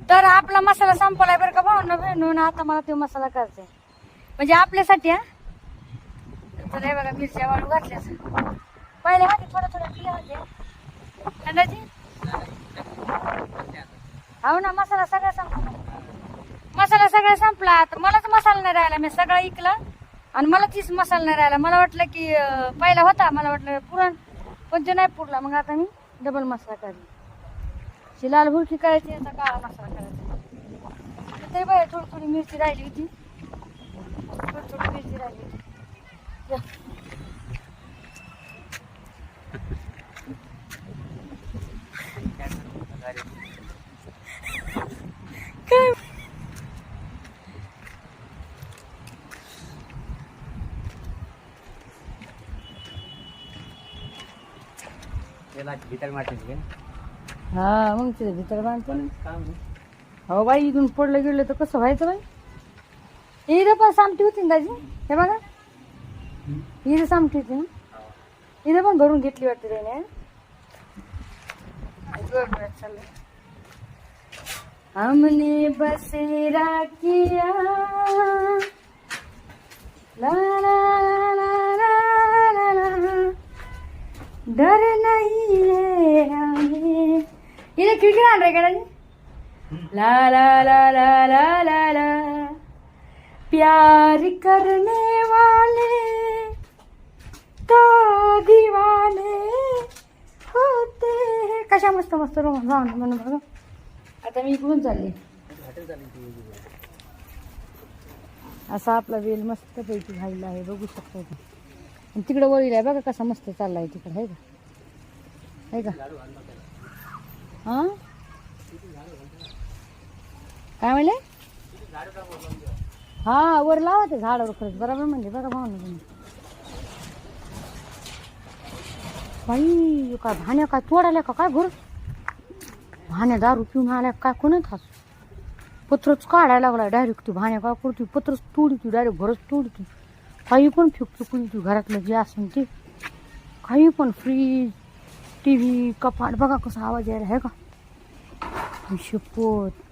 तर आपला मसाला संपलाय बरं का भाऊ बहिणून. आता मला तो मसाला करायचा म्हणजे आपल्यासाठी. हा तर हे बघा मिरच्या वाळू घातल्याच. पहिले होते थोड्या पिल्या होते अंदाजी. हो ना मसाला सगळा संपला. मसाला सगळा संपला तर मलाच मसाला नाही राहिला. मी सगळा इकला आणि मला तीच मसाला नाही राहिला. मला वाटलं की पहिला होता मला वाटलं पुरण पण ते नाही पुरला. मग आता मी डबल मसाला काढली. लाल भुरकी करायची आता काळा मसाला करायचा. तरी बाहेर थोडी थोडी मिरची राहिली होती. थोडी मिरची राहिली होती. काय भीतर मारते हा मग ते भीतर बांधतो ना. हो बाई इथून पडलं गेलं तर कसं व्हायचं बाई. इथं पण सामटी होती ना दाजी. हे बघा इथं सामटी होती ना. इथं पण भरून घेतली वाटते त्याने. हमने बसेरा किया ला ला ला ला ला ला डर नहीं है हमें. इधर खिड़की ना रहे क्या ला ला ला ला ला ला ला प्यार करने वाले तो दीवाने होते हैं. कशा मस्त मस्त रोम म्हणून बघा. आता मी इकडून चालले. असा आपला वेल मस्त पैकी झालेला आहे बघू शकता. आणि तिकडे वळीला आहे बघा कसा मस्त चाललाय तिकडे. आहे का हा काय म्हणले. हा वर लावा ते झाडावर खरंच बरोबर म्हणजे बघा भावना तुम्ही. बाई काय भाण्या काय तोडायला का काय भर. भाण्या दारू पिऊन आल्या काय कोणी थास. पत्रच काढायला लागलाय डायरेक्ट. ती भाण्या काय करते पत्रच तोडती डायरेक्ट भरच तोडती. काही पण फेकतो कुणी घरातलं जे असून ते काही पण. फ्रीज टी व्ही कपाट बघा कसा आवाज यायला आहे का. शपथ